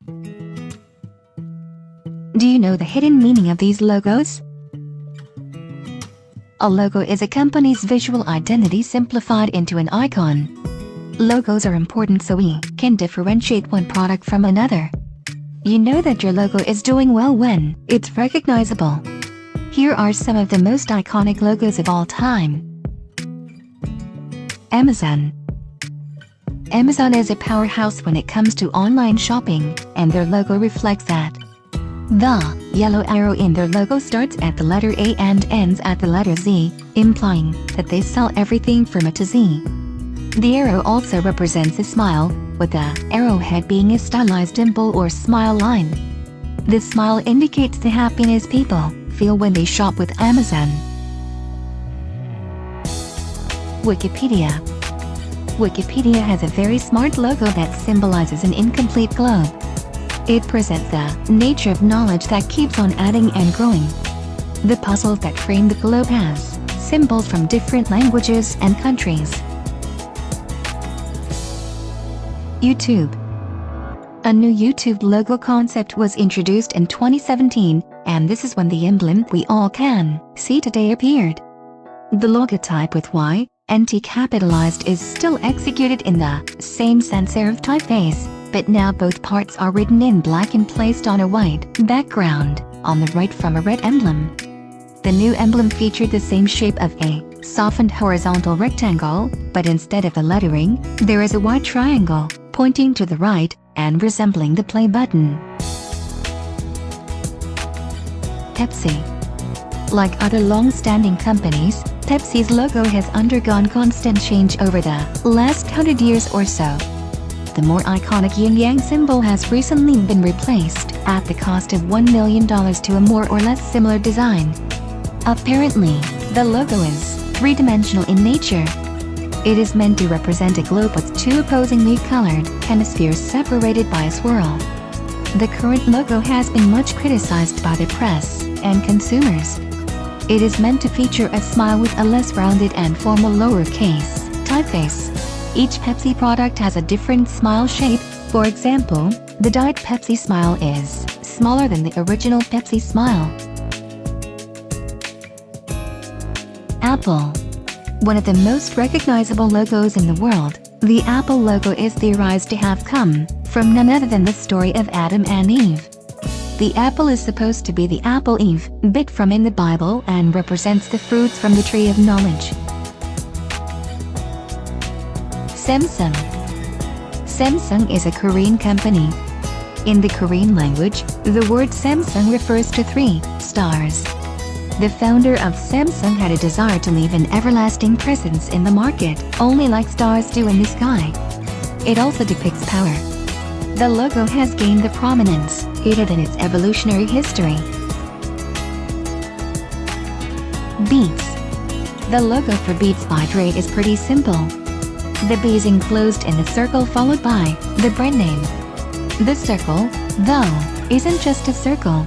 Do you know the hidden meaning of these logos? A logo is a company's visual identity simplified into an icon. Logos are important so we can differentiate one product from another. You know that your logo is doing well when it's recognizable. Here are some of the most iconic logos of all time. Amazon. Amazon is a powerhouse when it comes to online shopping, and their logo reflects that. The yellow arrow in their logo starts at the letter A and ends at the letter Z, implying that they sell everything from A to Z. The arrow also represents a smile, with the arrowhead being a stylized dimple or smile line. This smile indicates the happiness people feel when they shop with Amazon. Wikipedia. Wikipedia has a very smart logo that symbolizes an incomplete globe. It presents the nature of knowledge that keeps on adding and growing. The puzzles that frame the globe has symbols from different languages and countries. YouTube. A new YouTube logo concept was introduced in 2017, and this is when the emblem we all can see today appeared. The logotype with Y and T capitalized is still executed in the same sans serif typeface, but now both parts are written in black and placed on a white background, on the right from a red emblem. The new emblem featured the same shape of a softened horizontal rectangle, but instead of the lettering, there is a white triangle, pointing to the right, and resembling the play button. Pepsi. Like other long-standing companies, Pepsi's logo has undergone constant change over the last 100 years or so. The more iconic yin-yang symbol has recently been replaced, at the cost of $1 million to a more or less similar design. Apparently, the logo is three-dimensional in nature. It is meant to represent a globe with two opposingly colored hemispheres separated by a swirl. The current logo has been much criticized by the press and consumers. It is meant to feature a smile with a less rounded and formal lowercase typeface. Each Pepsi product has a different smile shape. For example, the Diet Pepsi smile is smaller than the original Pepsi smile. Apple. One of the most recognizable logos in the world, the Apple logo is theorized to have come from none other than the story of Adam and Eve. The apple is supposed to be the apple Eve bit from in the Bible and represents the fruits from the tree of knowledge. Samsung. Samsung is a Korean company. In the Korean language, the word Samsung refers to 3 stars. The founder of Samsung had a desire to leave an everlasting presence in the market, only like stars do in the sky. It also depicts power. The logo has gained the prominence it had in its evolutionary history. Beats. The logo for Beats by Dre is pretty simple. The B is enclosed in a circle followed by the brand name. The circle, though, isn't just a circle.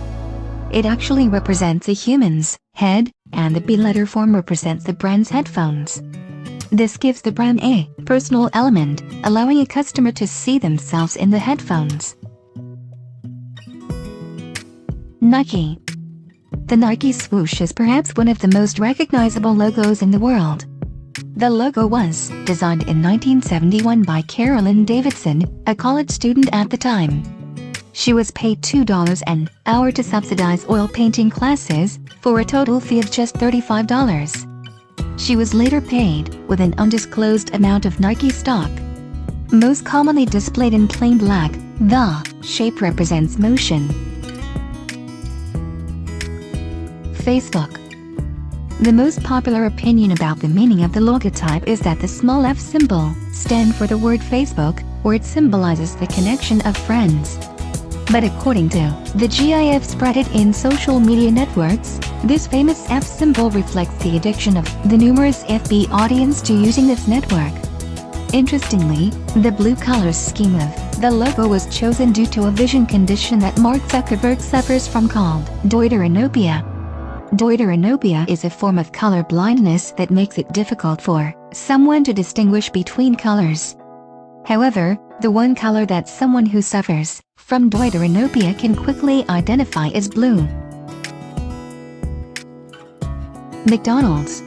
It actually represents a human's head, and the B letter form represents the brand's headphones. This gives the brand a personal element, allowing a customer to see themselves in the headphones. Nike. The Nike swoosh is perhaps one of the most recognizable logos in the world. The logo was designed in 1971 by Carolyn Davidson, a college student at the time. She was paid $2 an hour to subsidize oil painting classes, for a total fee of just $35. She was later paid with an undisclosed amount of Nike stock. Most commonly displayed in plain black, the shape represents motion. Facebook. The most popular opinion about the meaning of the logotype is that the small f symbol stands for the word Facebook, or it symbolizes the connection of friends. But according to the GIF spread in social media networks, this famous F symbol reflects the addiction of the numerous FB audience to using this network. Interestingly, the blue color scheme of the logo was chosen due to a vision condition that Mark Zuckerberg suffers from called deuteranopia. Deuteranopia is a form of color blindness that makes it difficult for someone to distinguish between colors. However, the one color that someone who suffers from deuteranopia can quickly identify is blue. McDonald's.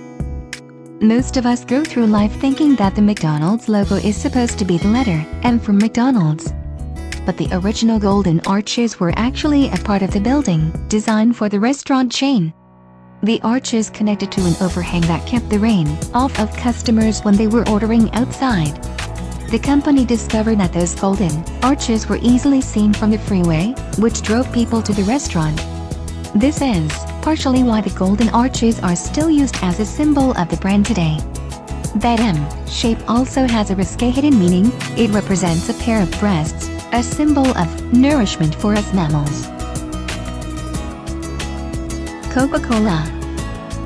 Most of us go through life thinking that the McDonald's logo is supposed to be the letter M from McDonald's. But the original golden arches were actually a part of the building, designed for the restaurant chain. The arches connected to an overhang that kept the rain off of customers when they were ordering outside. The company discovered that those golden arches were easily seen from the freeway, which drove people to the restaurant. This is partially why the golden arches are still used as a symbol of the brand today. That M shape also has a risque hidden meaning. It represents a pair of breasts, a symbol of nourishment for us mammals. Coca-Cola.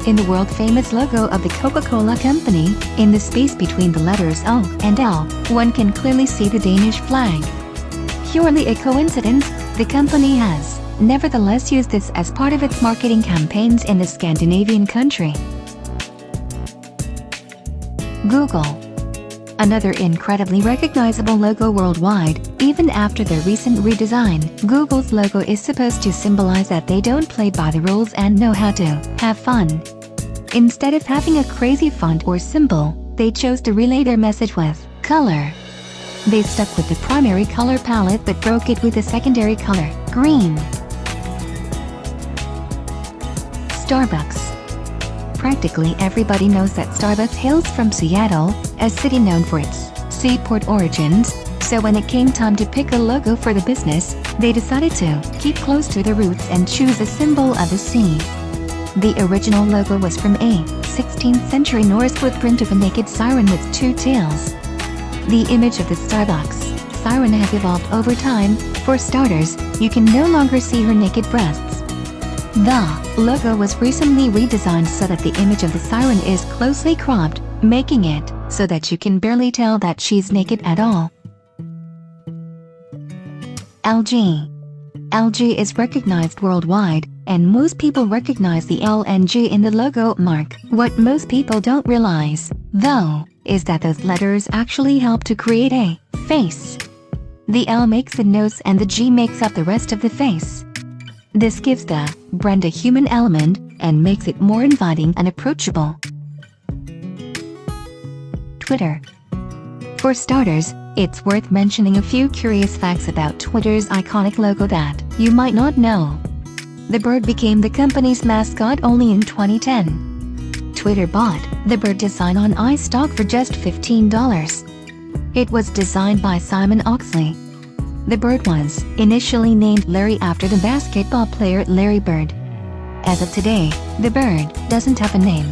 In the world-famous logo of the Coca-Cola company, in the space between the letters O and L, one can clearly see the Danish flag. Purely a coincidence, the company has nevertheless used this as part of its marketing campaigns in the Scandinavian country. Google. Another incredibly recognizable logo worldwide. Even after their recent redesign, Google's logo is supposed to symbolize that they don't play by the rules and know how to have fun. Instead of having a crazy font or symbol, they chose to relay their message with color. They stuck with the primary color palette but broke it with a secondary color, green. Starbucks. Practically everybody knows that Starbucks hails from Seattle, a city known for its seaport origins, so when it came time to pick a logo for the business, they decided to keep close to their roots and choose a symbol of the sea. The original logo was from a 16th century Norse footprint of a naked siren with two tails. The image of the Starbucks siren has evolved over time. For starters, you can no longer see her naked breasts. The logo was recently redesigned so that the image of the siren is closely cropped, making it so that you can barely tell that she's naked at all. LG. LG is recognized worldwide, and most people recognize the L and G in the logo mark. What most people don't realize, though, is that those letters actually help to create a face. The L makes the nose and the G makes up the rest of the face. This gives the brand a human element and makes it more inviting and approachable. Twitter. For starters, it's worth mentioning a few curious facts about Twitter's iconic logo that you might not know. The bird became the company's mascot only in 2010. Twitter bought the bird design on iStock for just $15. It was designed by Simon Oxley. The bird was initially named Larry after the basketball player Larry Bird. As of today, the bird doesn't have a name.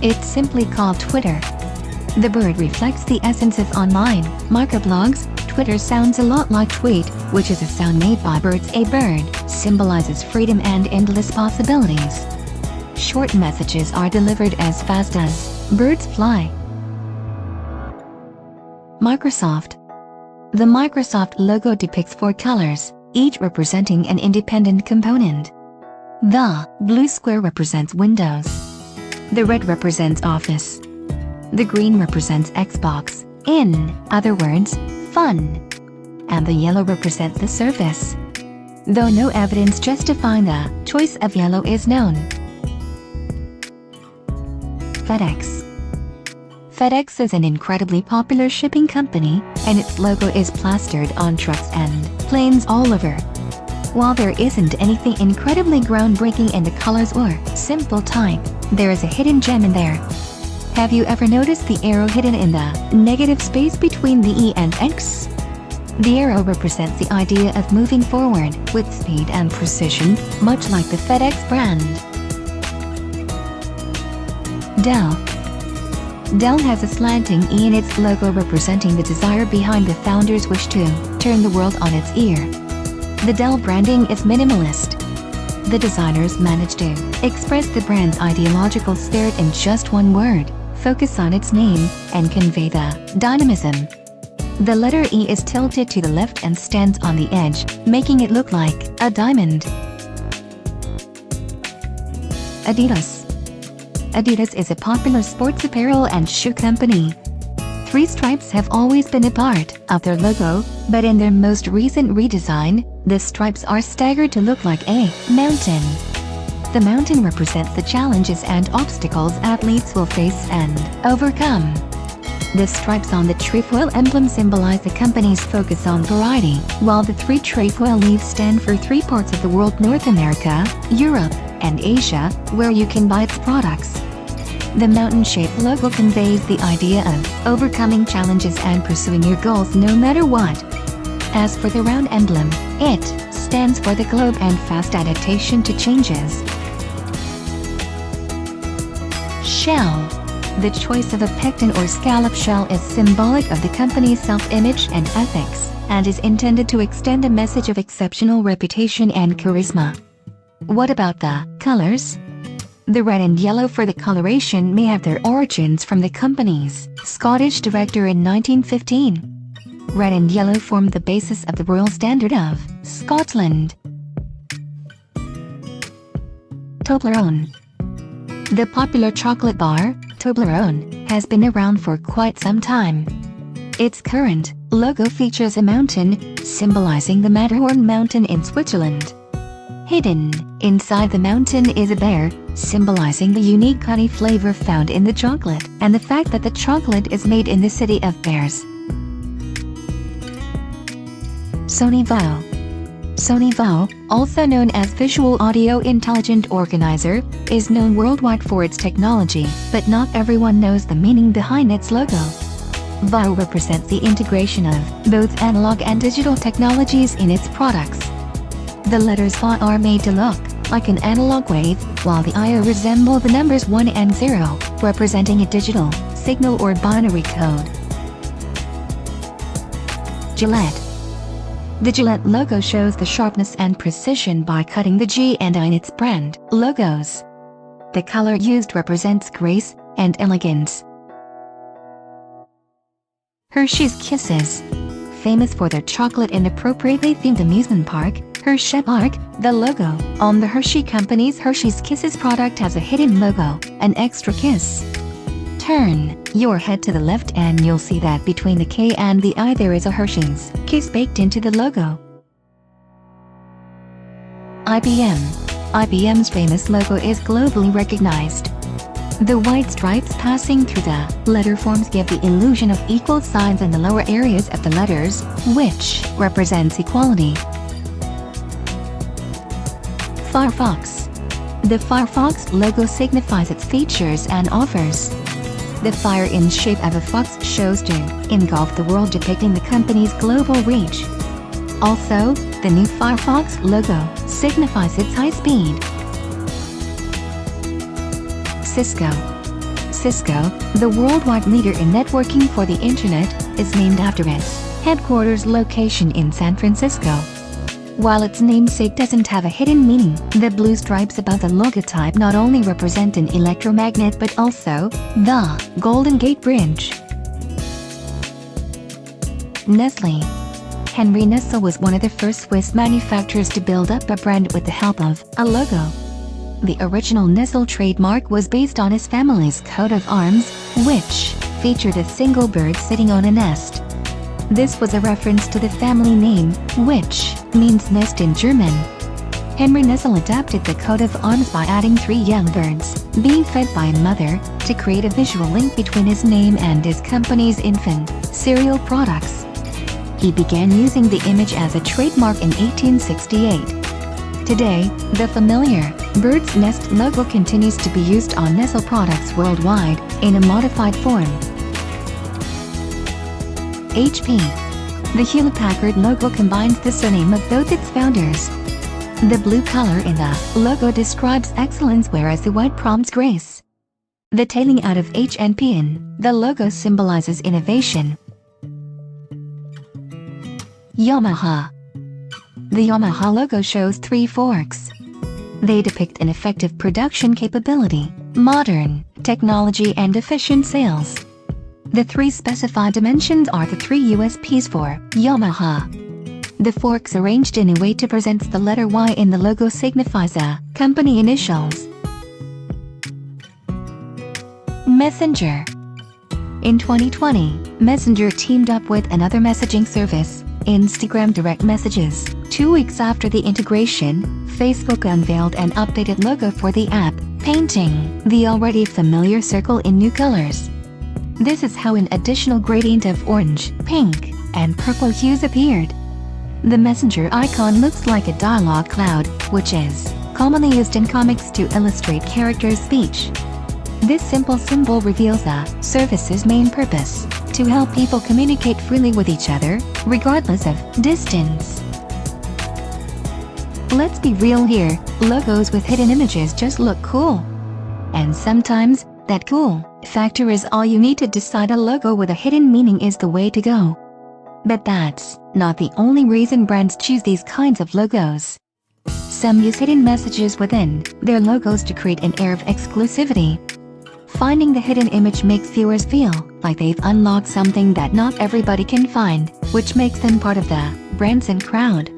It's simply called Twitter. The bird reflects the essence of online microblogs. Twitter sounds a lot like tweet, which is a sound made by birds. A bird symbolizes freedom and endless possibilities. Short messages are delivered as fast as birds fly. Microsoft. The Microsoft logo depicts four colors, each representing an independent component. The blue square represents Windows. The red represents Office. The green represents Xbox, in other words, fun. And the yellow represents the Surface. Though no evidence justifying the choice of yellow is known. Fedex. Fedex is an incredibly popular shipping company, and its logo is plastered on trucks and planes all over. While there isn't anything incredibly groundbreaking in the colors or simple type, there is a hidden gem in there. Have you ever noticed the arrow hidden in the negative space between the E and X? The arrow represents the idea of moving forward with speed and precision, much like the FedEx brand. Dell. Dell has a slanting E in its logo representing the desire behind the founder's wish to turn the world on its ear. The Dell branding is minimalist. The designers managed to express the brand's ideological spirit in just one word, focus on its name, and convey the dynamism. The letter E is tilted to the left and stands on the edge, making it look like a diamond. Adidas. Adidas is a popular sports apparel and shoe company. three stripes have always been a part of their logo, but in their most recent redesign, the stripes are staggered to look like a mountain. The mountain represents the challenges and obstacles athletes will face and overcome. The stripes on the trefoil emblem symbolize the company's focus on variety, while the three trefoil leaves stand for three parts of the world: North America, Europe, and Asia, where you can buy its products. The mountain-shaped logo conveys the idea of overcoming challenges and pursuing your goals no matter what. As for the round emblem, it stands for the globe and fast adaptation to changes. Shell. The choice of a pectin or scallop shell is symbolic of the company's self-image and ethics, and is intended to extend a message of exceptional reputation and charisma. What about the colors? The red and yellow for the coloration may have their origins from the company's Scottish director in 1915. Red and yellow formed the basis of the Royal Standard of Scotland. Toblerone. The popular chocolate bar, Toblerone, has been around for quite some time. Its current logo features a mountain, symbolizing the Matterhorn mountain in Switzerland. Hidden inside the mountain is a bear, symbolizing the unique honey flavor found in the chocolate, and the fact that the chocolate is made in the city of bears. Sony Vaio. Sony Vaio, also known as Visual Audio Intelligent Organizer, is known worldwide for its technology, but not everyone knows the meaning behind its logo. Vaio represents the integration of both analog and digital technologies in its products. The letters Va are made to look like an analog wave, while the IO resemble the numbers 1 and 0, representing a digital signal or binary code. Gillette. The Gillette logo shows the sharpness and precision by cutting the G and I in its brand logos. The color used represents grace and elegance. Hershey's Kisses. Famous for their chocolate and appropriately themed amusement park, Hershey Park, the logo on the Hershey Company's Hershey's Kisses product has a hidden logo, an extra kiss. Turn your head to the left and you'll see that between the K and the I there is a Hershey's kiss baked into the logo. IBM. IBM's famous logo is globally recognized. The white stripes passing through the letter forms give the illusion of equal signs in the lower areas of the letters, which represents equality. Firefox. The Firefox logo signifies its features and offers. The fire in shape of a fox shows to engulf the world, depicting the company's global reach. Also, the new Firefox logo signifies its high speed. Cisco. Cisco, the worldwide leader in networking for the Internet, is named after its headquarters location in San Francisco. While its namesake doesn't have a hidden meaning, the blue stripes above the logotype not only represent an electromagnet but also the Golden Gate Bridge. Nestlé. Henry Nestlé was one of the first Swiss manufacturers to build up a brand with the help of a logo. The original Nestlé trademark was based on his family's coat of arms, which featured a single bird sitting on a nest. This was a reference to the family name, which means nest in German. Henry Nestlé adapted the coat of arms by adding 3 young birds, being fed by a mother, to create a visual link between his name and his company's infant cereal products. He began using the image as a trademark in 1868. Today, the familiar bird's nest logo continues to be used on Nestlé products worldwide, in a modified form. HP. The Hewlett-Packard logo combines the surname of both its founders. The blue color in the logo describes excellence, whereas the white prompts grace. The tailing out of H and P in the logo symbolizes innovation. Yamaha. The Yamaha logo shows 3 forks. They depict an effective production capability, modern technology, and efficient sales. The 3 specified dimensions are the 3 USPs for Yamaha. The forks arranged in a way to present the letter Y in the logo signifies the company initials. Messenger. In 2020, Messenger teamed up with another messaging service, Instagram Direct Messages. 2 weeks after the integration, Facebook unveiled an updated logo for the app, painting the already familiar circle in new colors. This is how an additional gradient of orange, pink, and purple hues appeared. The Messenger icon looks like a dialogue cloud, which is commonly used in comics to illustrate characters' speech. This simple symbol reveals the service's main purpose: to help people communicate freely with each other, regardless of distance. Let's be real here, logos with hidden images just look cool. And sometimes, that cool factor is all you need to decide a logo with a hidden meaning is the way to go. But that's not the only reason brands choose these kinds of logos. Some use hidden messages within their logos to create an air of exclusivity. Finding the hidden image makes viewers feel like they've unlocked something that not everybody can find, which makes them part of the brand's in crowd.